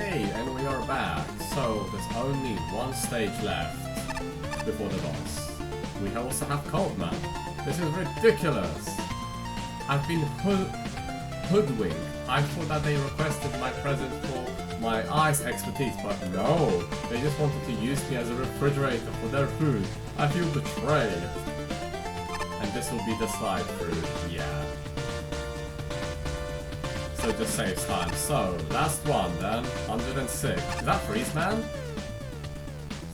Hey, and we are back. So, there's only one stage left before the boss. We also have Cold Man. This is ridiculous. I've been hoodwinked. I thought that they requested my present for my ice expertise, but no. They just wanted to use me as a refrigerator for their food. I feel betrayed. And this will be the slide through, yeah. So it just saves time. So, last one then, 106. Is that Freeze Man?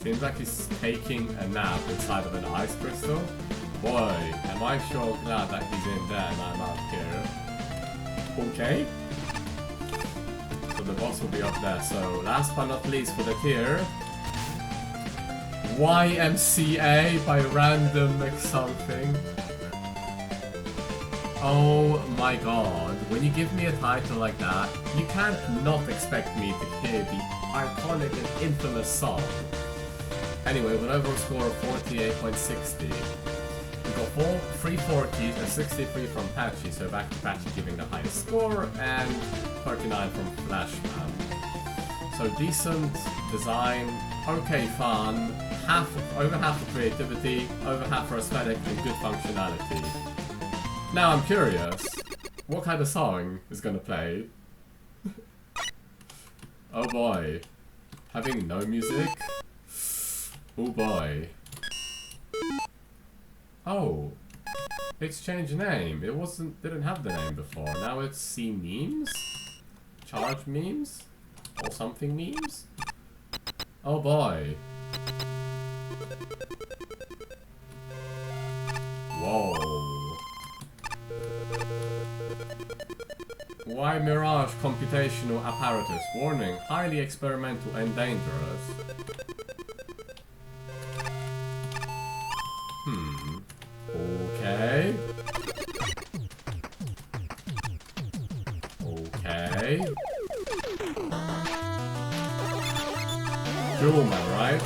Seems like he's taking a nap inside of an ice crystal. Boy, am I sure glad that he's in there and I'm out here. Okay. So the boss will be up there. So, last but not least for the tier, Y.M.C.A by random something. Oh my god, when you give me a title like that, you can't not expect me to hear the iconic and infamous song. Anyway, with an overall score of 48.60. We got 3 40s and 63 from Patchy, so back to Patchy giving the highest score, and 39 from Flashman. So decent design, okay fun, over half for creativity, over half for aesthetic and good functionality. Now I'm curious, what kind of song is gonna play? Oh boy, having no music? Oh boy. Oh, it's changed name. It didn't have the name before. Now it's C memes? Charge memes? Or something memes? Oh boy. Whoa. Y Mirage computational apparatus. Warning, highly experimental and dangerous. Okay. Okay. Cool, man, right?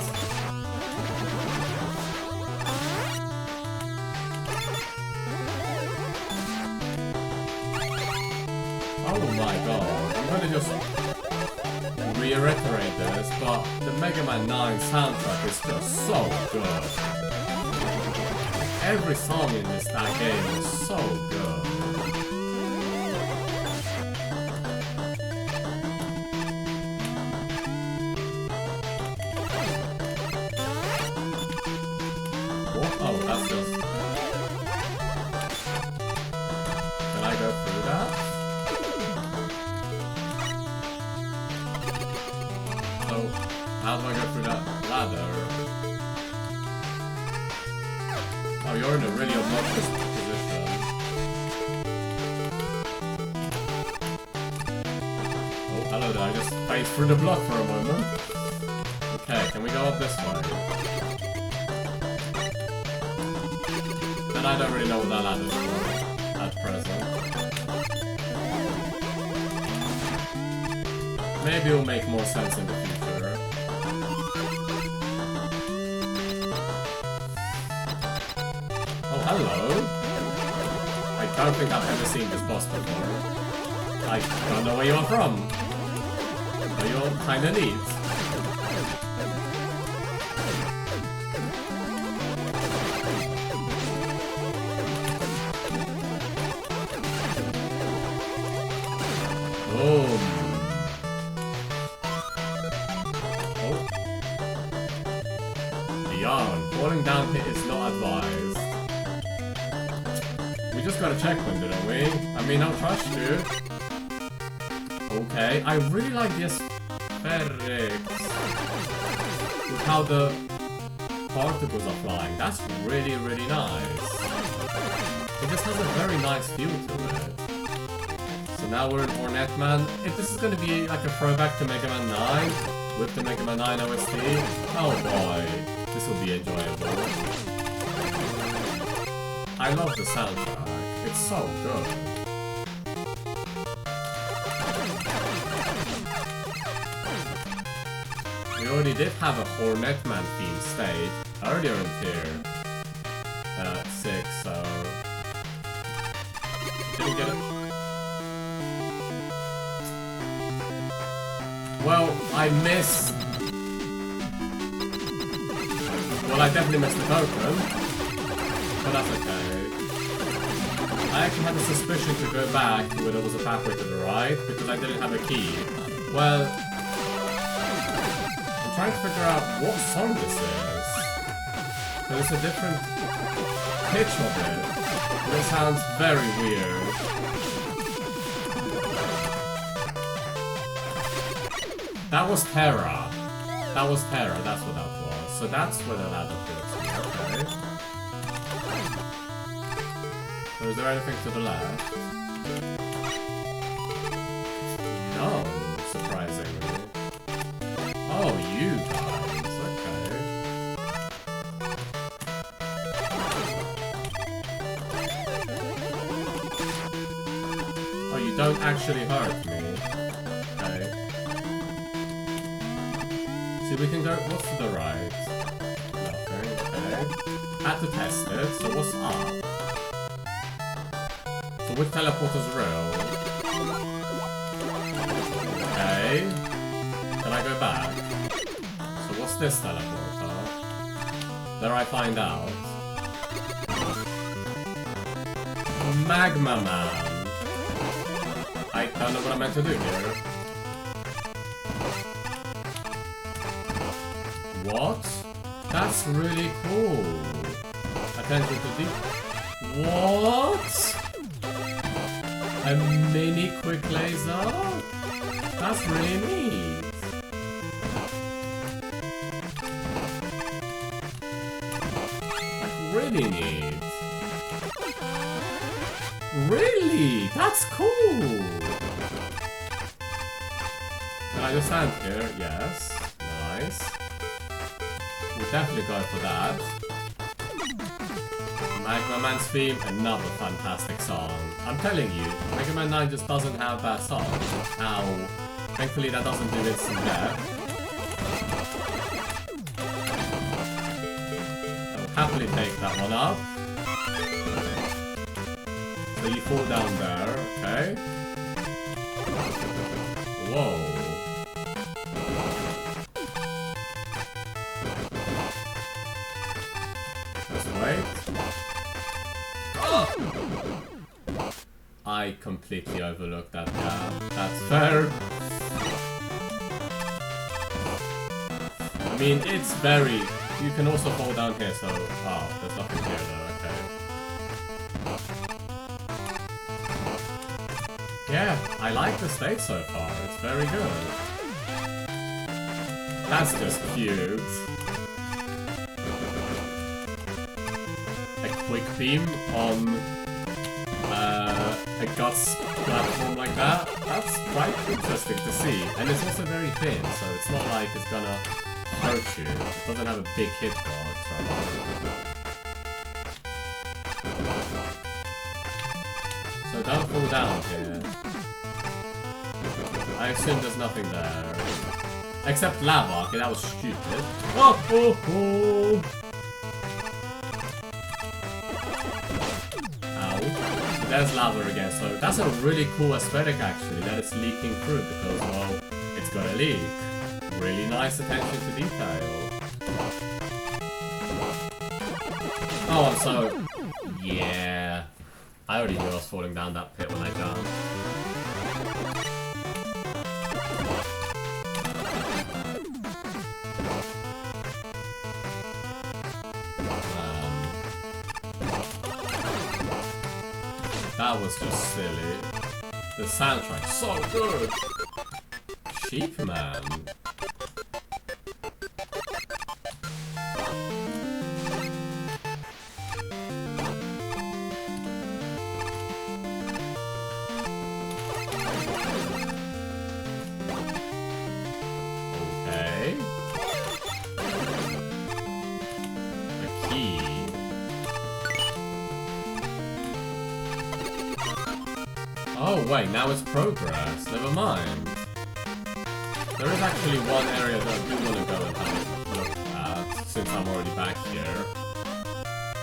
Oh my god, I'm gonna just reiterate this, but the Mega Man 9 soundtrack is just so good. Every song in that game is so good. What? Oh, that's just... Can I go through that? So, how do I go through that ladder? Oh, you're in a really obnoxious position. Oh, hello there, I just phased through the block for a moment. Okay, can we go up this way? And I don't really know what that ladder's for at present. Maybe it'll make more sense in the future. Hello? I don't think I've ever seen this boss before. I don't know where you are from. But you're kinda neat. Boom. Oh. Beyond. Falling down here is not advised. We just got a checkpoint, didn't we? I mean, I'll trust you. Okay, I really like the aesthetics with how the particles are flying. That's really, really nice. It just has a very nice feel to it. So now we're in Hornet Man. If this is going to be like a throwback to Mega Man 9 with the Mega Man 9 OST, oh boy, this will be enjoyable. I love the soundtrack. It's so good. We already did have a Hornet Man theme stage earlier in tier 6, so didn't get it. Well, I missed... Well, I definitely missed the token. But that's okay. I actually had a suspicion to go back to where there was a pathway to the right, because I didn't have a key. Well... I'm trying to figure out what song this is. There's a different pitch of it. It sounds very weird. That was Terra. That was Terra, that's what that was. So that's where the ladder takes me, okay. So is there anything to the left? No, surprisingly. Oh, you guys, okay. Oh, you don't actually hurt me. Okay. See, we can go... What's to the right? Nothing, okay. Had to test it, so what's up? So which teleporter's real? Okay. Can I go back? So what's this teleporter? There I find out. Magma Man. I don't know what I'm meant to do here. What? That's really cool. Attention to detail. What? A mini quick laser? That's really neat. Like, really neat. Really? That's cool. Can I just stand here? Yes. Nice. We'll definitely go for that. Magma Man's theme, another fantastic song. I'm telling you, Mega Man 9 just doesn't have bad songs. Ow. Thankfully that doesn't do instant death. I'll happily take that one up. So you fall down there, okay? Whoa. Wait. Oh! I completely overlooked that gap. That's fair. I mean, it's very... You can also fall down here, so... Oh, there's nothing here though, okay. Yeah, I like the stage so far. It's very good. That's just cute. Quick beam on a Guts platform like that. That's quite interesting to see. And it's also very thin, so it's not like it's gonna hurt you. It doesn't have a big hitbox. So don't fall down here. I assume there's nothing there. Except lava. Okay, that was stupid. Oh, oh, oh. There's lava again, so that's a really cool aesthetic actually, that it's leaking through because, well, it's gonna leak. Really nice attention to detail. Oh, and so, yeah. I already knew I was falling down that pit when I jumped. That was just silly. The soundtrack's so good! Sheep Man. Okay. A key. Oh wait, now it's progress. Never mind. There is actually one area that I do want to go and have a look at, since I'm already back here.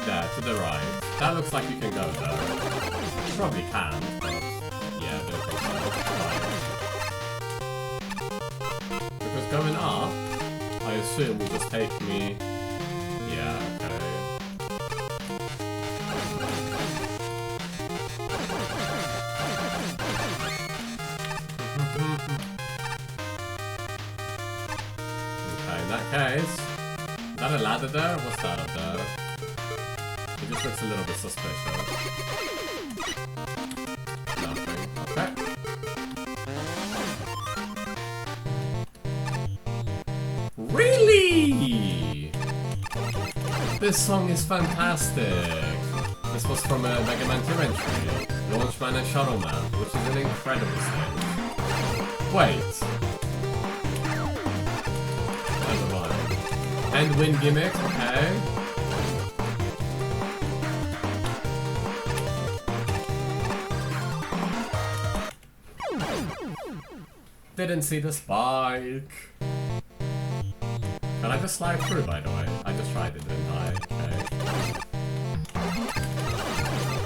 There, to the right. That looks like you can go there. You probably can, but yeah, I don't think so. going up, I assume, will just take me... Yeah, okay. Okay, in that case... Is that a ladder there? What's that up there? It just looks a little bit suspicious. Nothing. Okay. Really? This song is fantastic. This was from a Mega Man 2 entry. Launch Man and Shuttle Man, which is an incredible stage. Wait. Never mind. End win gimmick, okay. Didn't see the spike. Can I just slide through, by the way? I just tried it, didn't I?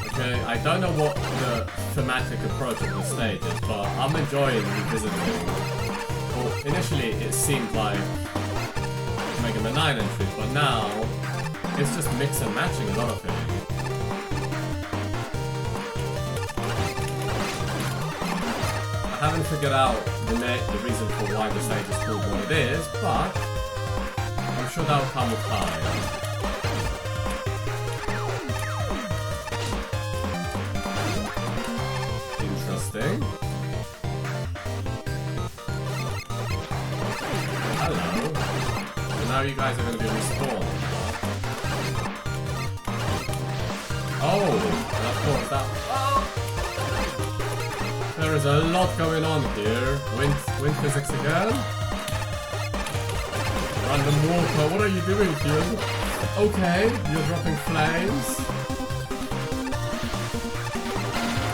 Okay, I don't know what the thematic approach of the stage is, but I'm enjoying revisiting. Well, initially it seemed like Mega Man 9 entries, but now it's just mix and matching a lot of things. I haven't figured out the reason for why the stage is called what it is, but I'm sure that will come with time. Interesting. Hello. So now you guys are going to be respawned. Oh, and of course that... Oh! There is a lot going on here. Wind physics again? Random water, what are you doing here? Okay, you're dropping flames.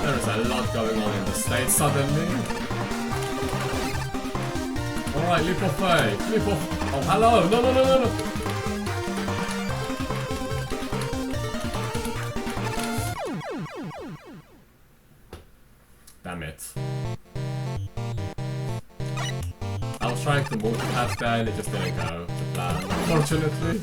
There is a lot going on in the stage suddenly. Alright, leap of faith. Leap of... Oh, hello! No, no, no, no, no! Damn it. I was trying to multitask there and it just didn't go to plan, unfortunately.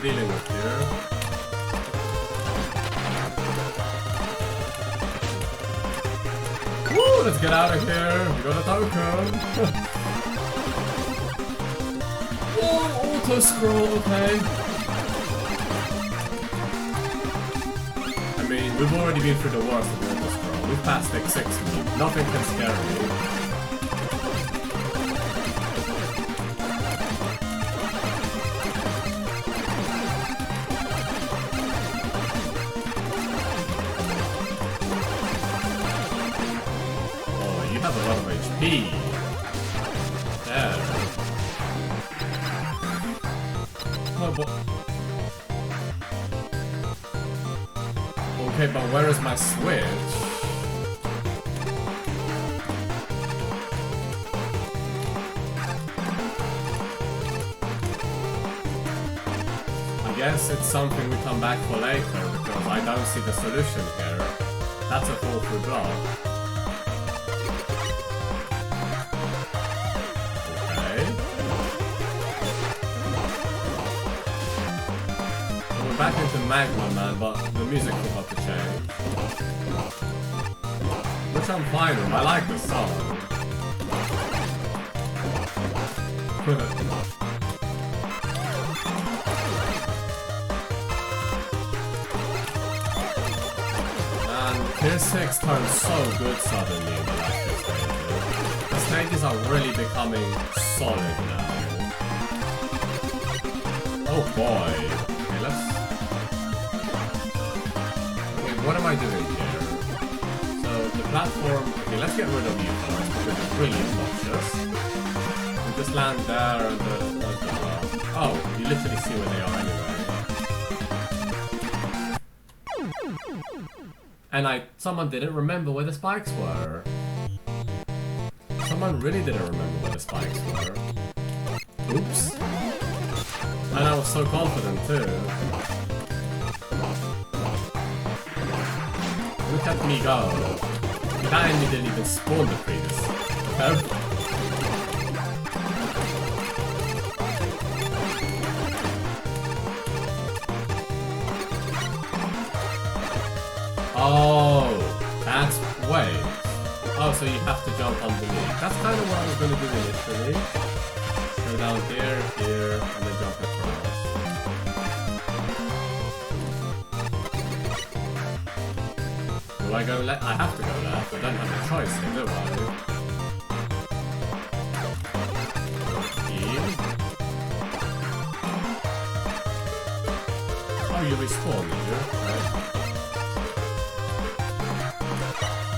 Dealing with here. Woo! Let's get out of here. We got a token. Whoa! Auto scroll. Okay. I mean, we've already been through the worst of auto scroll. We've passed X6. Nothing can scare me. Have a lot of HP. There. Oh, but... Okay, but where is my switch? I guess it's something we come back for later, because I don't see the solution here. That's a fall through block. Back into Magma Man, but the music will have to change. Which I'm fine with, I like this song. And Tier 6 turns so good suddenly in the last few stages. stages are really becoming solid now. Oh boy. Okay, let's... Wait, what am I doing here? So, the platform... Okay, let's get rid of you first, because it's really obnoxious. We just land there and oh, you literally see where they are anyway. And someone didn't remember where the spikes were. Someone really didn't remember where the spikes were. Oops. And I was so confident too. Look at me go. That enemy didn't even spawn the previous. Oh, that's... Wait. Oh, so you have to jump underneath. That's kind of what I was going to do initially. Go down here, here, and then jump across. Do I go left? I have to go left. I don't have a choice here, do I? Here. Oh, you respawn, did you? Right.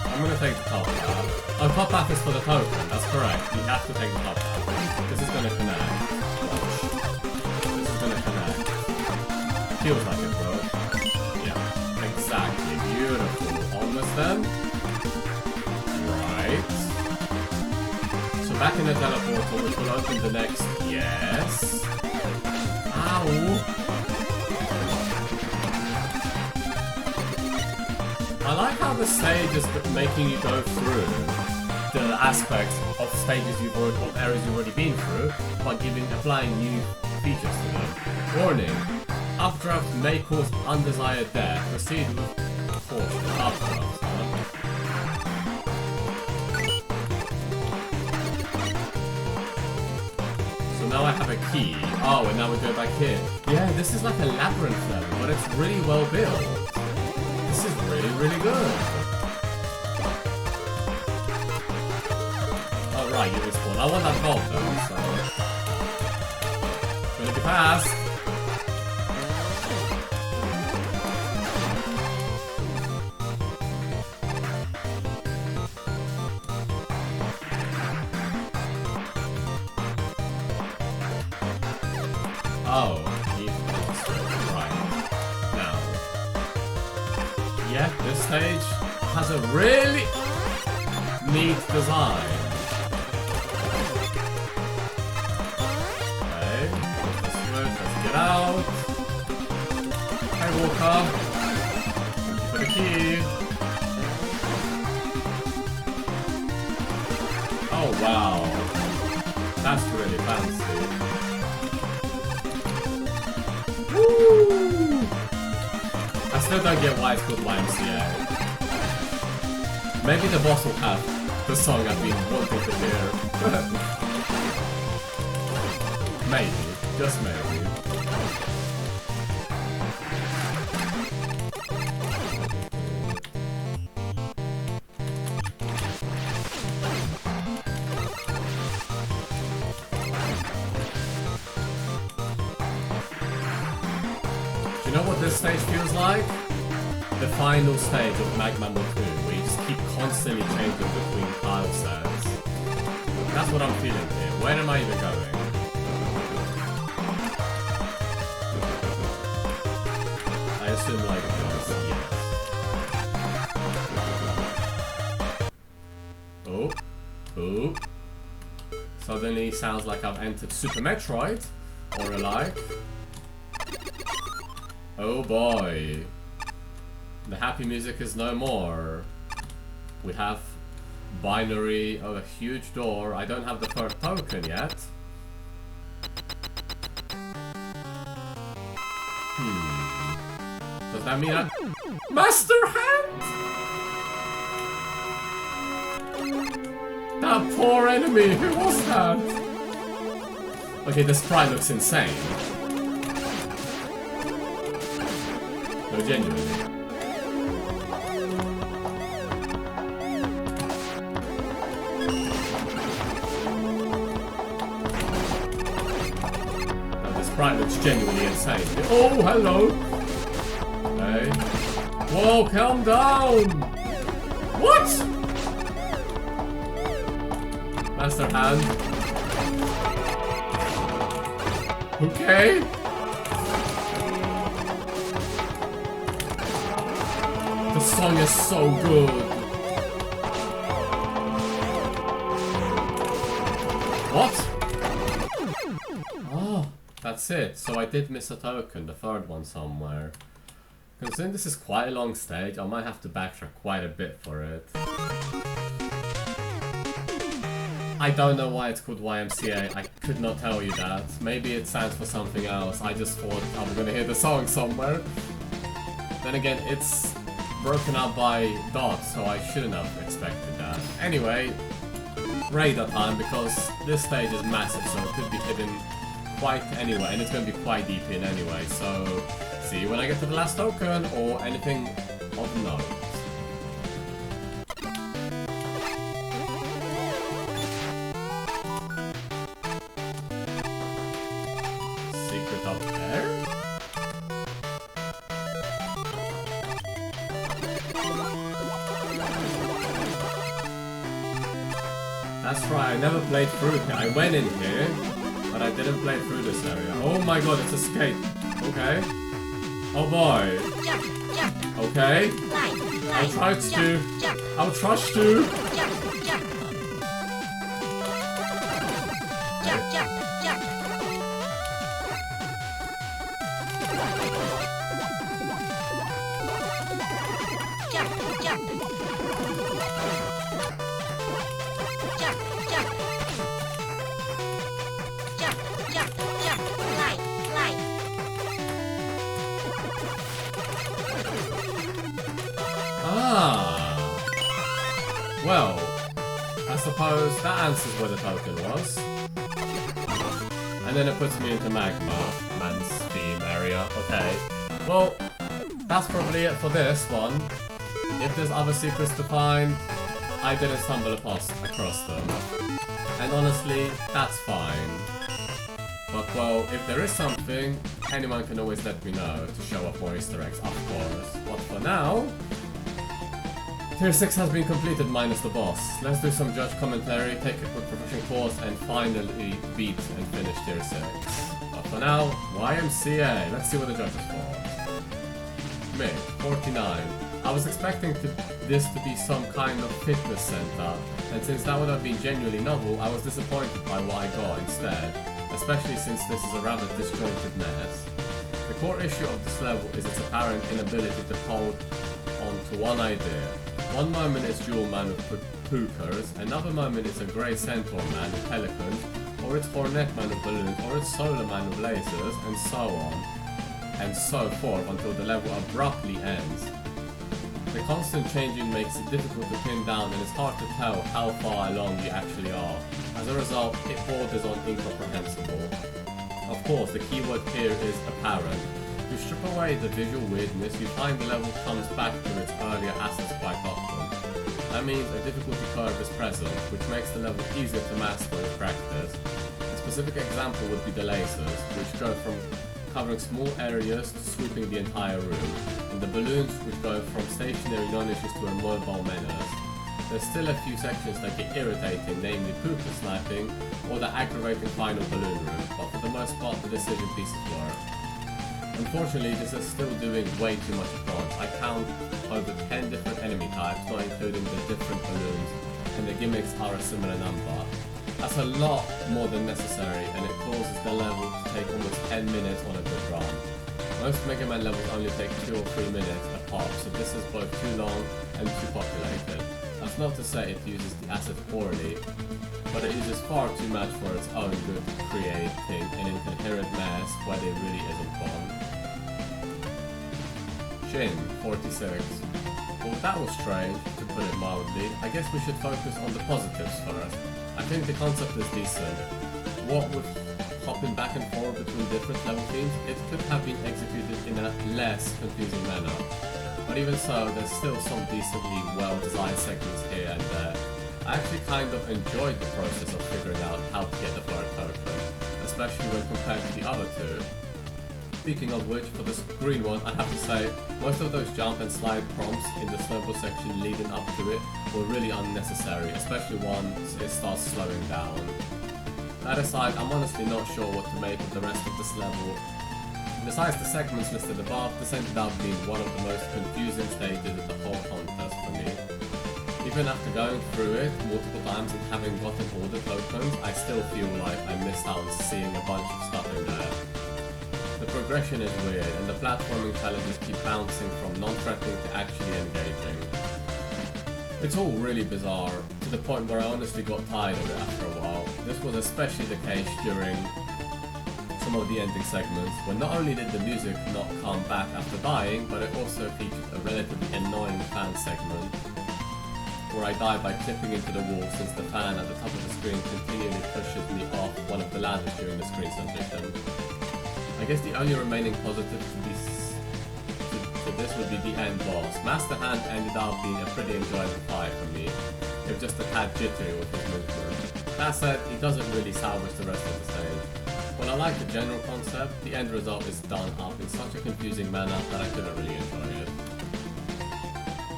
I'm gonna take the top path. Oh, top path is for the token, that's correct. You have to take the top path. This is gonna connect. Watch. This is gonna connect. Feels like it, bro. Yeah, exactly. Beautiful. Almost then. Right. So back in the teleporter, which will open the next... Yes. Ow. I like how the stage is making you go through the aspects of stages you've already, of areas you've already been through, by applying new features to them. Warning: updraft may cause undesired death. Proceed with caution. Updraft. So now I have a key. Oh, and now we go back here. Yeah, this is like a labyrinth level, but it's really well built. This is really, really good. Oh, right, you respawn. I want that gold though, so... Gonna be fast. Oh, right. Now. Yeah, this stage has a really neat design. Okay, let's get out. Hi, Walker. Thank you for the key. Oh, wow. That's really fancy. Woo! I still don't get why it's called Y.M.C.A. Maybe the boss will have the song I've been wanting to hear. Maybe. Just maybe. Do you know what this stage feels like? The final stage of Magma Man 2, where you just keep constantly changing between tile sets. That's what I'm feeling here. Where am I even going? I assume like this, yes. Oh, oh. Suddenly sounds like I've entered Super Metroid, or alike. Oh boy. The happy music is no more. We have binary of a huge door. I don't have the first token yet. Does that mean I... Master Hand? That poor enemy, who was that? Okay, the sprite looks insane. No, genuinely. sprite looks genuinely insane. Oh, hello! Okay. Whoa, calm down! What? Master hand. Okay. The song is so good. What? Oh, that's it. So I did miss a token, the third one somewhere. Considering this is quite a long stage, I might have to backtrack quite a bit for it. I don't know why it's called Y.M.C.A. I could not tell you that. Maybe it stands for something else. I just thought I was gonna hear the song somewhere. Then again, it's broken up by dots, so I shouldn't have expected that. Anyway, radar time, because this stage is massive, so it could be hidden quite anywhere, and it's going to be quite deep in anyway, so see you when I get to the last token, or anything of note. Secret up there? That's right, I never played through here. I went in here, but I didn't play through this area. Oh my god, it's escape. Okay. Oh boy. Okay. I'll try to. I'll trust you. Well, I suppose that answers where the token was. And then it puts me into Magma Man's theme area. Okay. Well, that's probably it for this one. If there's other secrets to find, I didn't stumble across them. And honestly, that's fine. But well, if there is something, anyone can always let me know to show off more Easter eggs, of course. But for now, Tier 6 has been completed minus the boss. Let's do some judge commentary, take a quick profession course, and finally beat and finish Tier 6. But for now, Y.M.C.A. Let's see what the judges for. Me, 49. I was expecting this to be some kind of fitness center, and since that would have been genuinely novel, I was disappointed by what I got instead, especially since this is a rather disjointed mess. The core issue of this level is its apparent inability to hold on to one idea. One moment it's Jewel Man with hookers, another moment it's a Grey Centaur Man with pelicans, or it's Hornet Man with balloons, or it's Solar Man with lasers, and so on, and so forth until the level abruptly ends. The constant changing makes it difficult to pin down, and it's hard to tell how far along you actually are. As a result, it borders on incomprehensible. Of course, the keyword here is apparent. To strip away the visual weirdness, you find the level comes back to its earlier assets quite often. That means a difficulty curve is present, which makes the level easier to master with practice. A specific example would be the lasers, which go from covering small areas to sweeping the entire room, and the balloons, which go from stationary non-issues to a mobile menace. There's still a few sections that get irritating, namely pooper sniping or the aggravating final balloon room, but for the most part the decision pieces work. Unfortunately, this is still doing way too much at once. I count over 10 different enemy types, not including the different balloons, and the gimmicks are a similar number. That's a lot more than necessary, and it causes the level to take almost 10 minutes on a good run. Most Mega Man levels only take 2 or 3 minutes a pop, so this is both too long and too populated. That's not to say it uses the asset poorly, but it uses far too much for its own good, creating an incoherent mess where there really isn't fun. Shin, 46. Well, that was strange, to put it mildly. I guess we should focus on the positives first. I think the concept is decent. What with hopping back and forth between different level themes, it could have been executed in a less confusing manner. But even so, there's still some decently well-designed segments here and there. I actually kind of enjoyed the process of figuring out how to get the flair token, especially when compared to the other two. Speaking of which, for this green one, I have to say, most of those jump and slide prompts in the snowball section leading up to it were really unnecessary, especially once it starts slowing down. That aside, I'm honestly not sure what to make of the rest of this level. Besides the segments listed above, this ended up being one of the most confusing stages of the whole contest for me. Even after going through it multiple times and having gotten all the tokens, I still feel like I missed out on seeing a bunch of stuff in there. The progression is weird, and the platforming challenges keep bouncing from non-threatening to actually engaging. It's all really bizarre, to the point where I honestly got tired of it after a while. This was especially the case during some of the ending segments, when not only did the music not come back after dying, but it also featured a relatively annoying fan segment, where I die by clipping into the wall since the fan at the top of the screen continually pushes me off one of the ladders during the screen transition. I guess the only remaining positive to this would be the end boss. Master Hand ended up being a pretty enjoyable fight for me. It was just a tad jittery with his movement. That said, he doesn't really salvage the rest of the stage. While I like the general concept, the end result is done up in such a confusing manner that I couldn't really enjoy it.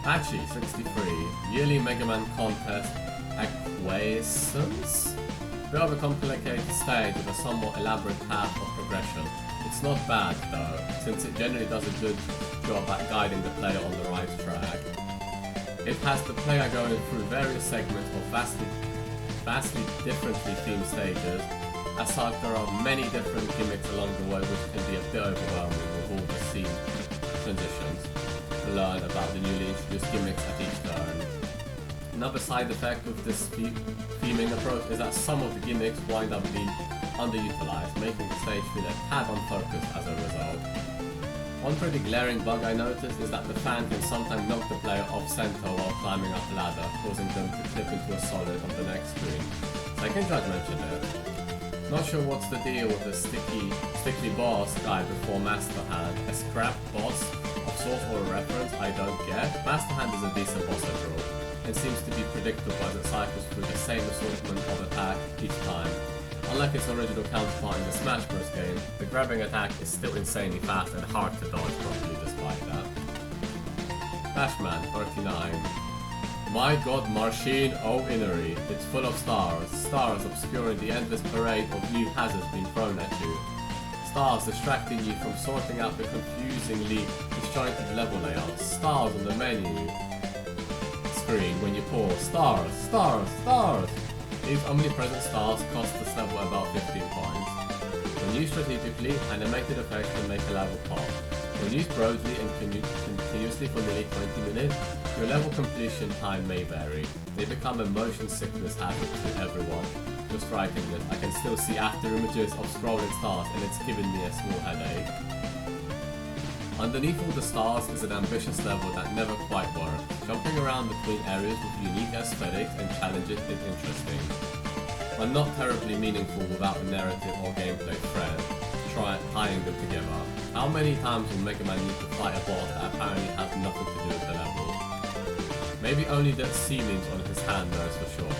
Patchy 63, yearly Mega Man contest acquiescence? Bit of a complicated stage with a somewhat elaborate path of progression. It's not bad though, since it generally does a good job at guiding the player on the right track. It has the player going through various segments of vastly differently themed stages. As such, there are many different gimmicks along the way, which can be a bit overwhelming with all the scene transitions to learn about the newly introduced gimmicks at each turn. Another side effect of this theming approach is that some of the gimmicks wind up being underutilized, making the stage feel a tad unfocused as a result. One pretty glaring bug I noticed is that the fan can sometimes knock the player off center while climbing up the ladder, causing them to clip into a solid on the next screen. Second Judge mentioned it. Not sure what's the deal with the sticky boss guy before Master Hand. A scrap boss of sorts or a reference I don't get. Master Hand is a decent boss after all, and seems to be predictable as it cycles through the same assortment of attack each time. Unlike its original counterpart in the Smash Bros. Game, the grabbing attack is still insanely fast and hard to dodge properly despite that. Flashman 39. My god, Machine O Innery. It's full of stars. Stars obscuring the endless parade of new hazards being thrown at you. Stars distracting you from sorting out the confusingly disjointed level layouts. Stars on the menu screen when you pause. Stars, stars, stars! These omnipresent stars cost this level about 15 points. When used strategically, animated effects can make a level pop. When used broadly and continuously for nearly 20 minutes, your level completion time may vary. They become a motion sickness hazard to everyone. Just writing this, I can still see after images of scrolling stars and it's giving me a small headache. Underneath all the stars is an ambitious level that never quite works. Jumping around between areas with unique aesthetics and challenges is interesting, but not terribly meaningful without a narrative or gameplay thread. Try tying them together. How many times will Mega Man need to fight a boss that apparently has nothing to do with the level? Maybe only the ceilings on his hand knows for sure.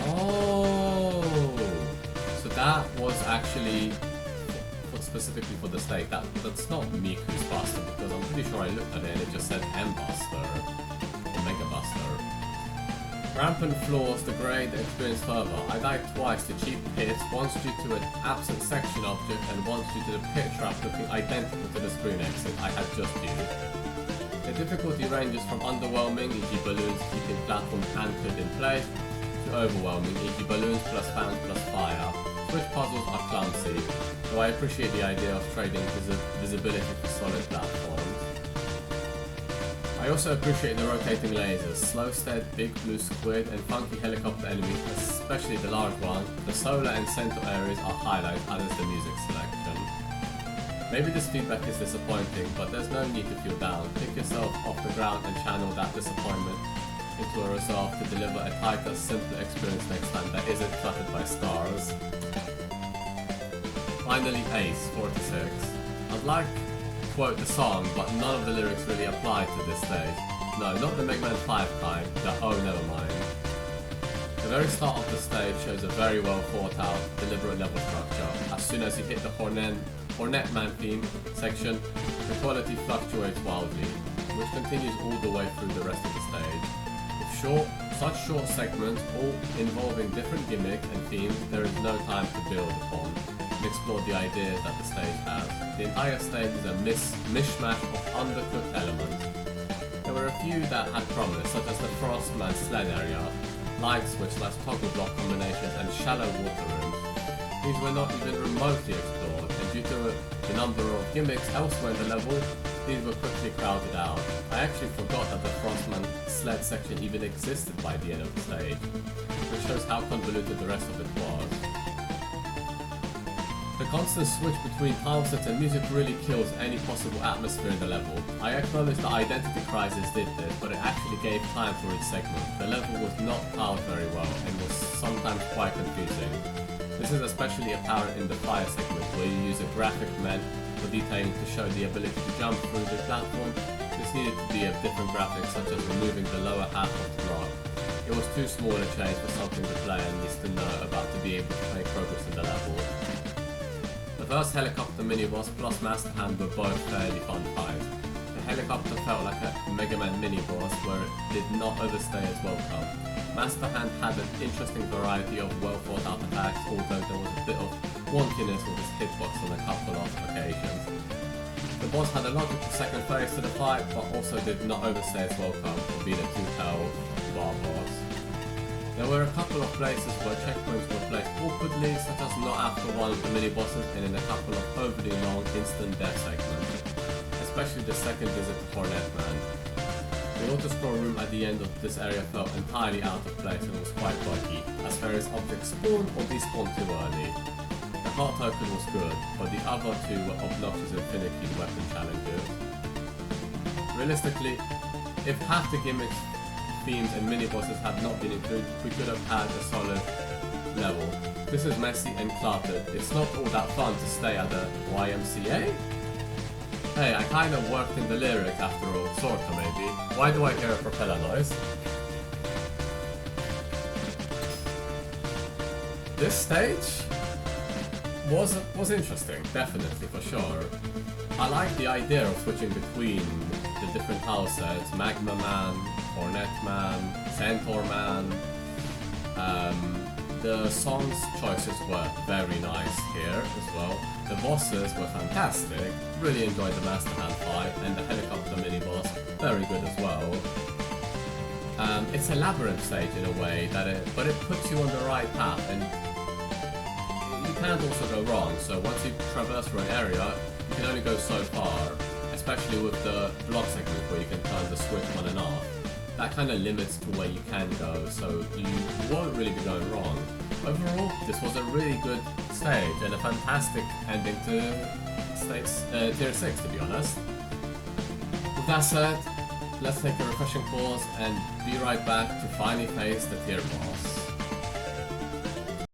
Oh, so that was actually specifically for the state. That's not Miku's Buster, because I'm pretty sure I looked at it and it just said M-Buster or Mega Buster. Rampant flaws degrade the experience further. I died twice to cheap pits, once due to an absent section object and once due to the pit trap looking identical to the screen exit I had just used. The difficulty ranges from underwhelming, e.g. balloons keeping platforms anchored in place, to overwhelming, e.g. balloons plus fans plus fire. Switch puzzles are clumsy, though I appreciate the idea of trading visibility for solid platforms. I also appreciate the rotating lasers, slow-stead, big blue squid, and funky helicopter enemies, especially the large one. The solar and center areas are highlights, as is the music selection. Maybe this feedback is disappointing, but there's no need to feel down. Pick yourself off the ground and channel that disappointment into a resolve to deliver a tighter, simpler experience next time that isn't cluttered by stars. Finally, Ace 46. I'd like to quote the song, but none of the lyrics really apply to this stage. No, not the Magma Man 5 kind, the oh never mind. very start of the stage shows a very well thought out, deliberate level structure. As soon as you hit the Hornet Man theme section, the quality fluctuates wildly, which continues all the way through the rest of the stage. With such short segments, all involving different gimmicks and themes, there is no time to build upon and explore the ideas that the stage has. The entire stage is a mishmash of undercooked elements. There were a few that had promise, such as the Frostman sled area, light switch / toggle block combinations, and shallow water rooms. These were not even remotely explored, and due to the number of gimmicks elsewhere in the level, these were quickly crowded out. I actually forgot that the Frostman sled section even existed by the end of the stage, which shows how convoluted the rest of it was. The constant switch between tilesets and music really kills any possible atmosphere in the level. I acknowledge that Identity Crisis did this, but it actually gave time for each segment. The level was not tiled very well and was sometimes quite confusing. This is especially apparent in the fire segment, where you use a graphic med for detailing to show the ability to jump through the platform. This needed to be a different graphic, such as removing the lower half of the block. It was too small a change for something the player needs to know about to be able to make progress in the level. The first helicopter mini-boss plus Master Hand were both fairly fun fights. The helicopter felt like a Mega Man mini-boss where it did not overstay its welcome. Master Hand had an interesting variety of well-thought-out attacks, although there was a bit of wonkiness with his hitbox on a couple of occasions. The boss had a logical second phase to the fight, but also did not overstay its welcome for being a two-tail bar boss. There were a couple of places where checkpoints were placed awkwardly, such as not after one of the mini-bosses and in a couple of overly long instant death segments, especially the second visit to Hornet Man. The auto-scroll room at the end of this area felt entirely out of place and was quite buggy, as various objects spawned or despawned too early. The heart token was good, but the other two were obnoxious and finicky weapon challenges. Realistically, if half the gimmicks, themes and mini-bosses had not been included, we could have had a solid level. This is messy and cluttered. It's not all that fun to stay at the Y.M.C.A? Hey, I kinda worked in the lyrics after all, sorta maybe. Why do I hear a propeller noise? This stage was interesting, definitely, for sure. I like the idea of switching between the different tilesets, Magma Man, Hornet Man, Centaur Man. The songs choices were very nice here as well. The bosses were fantastic, really enjoyed the Master Hand fight, and the helicopter mini-boss, very good as well. It's a labyrinth stage in a way, but it puts you on the right path, and you can't also go wrong. So once you traverse through an area, you can only go so far, especially with the block segment where you can turn the switch on and off. That kind of limits to where you can go, so you won't really be going wrong. Overall, this was a really good stage and a fantastic ending to Tier 6, to be honest. With that said, let's take a refreshing pause and be right back to finally face the tier boss.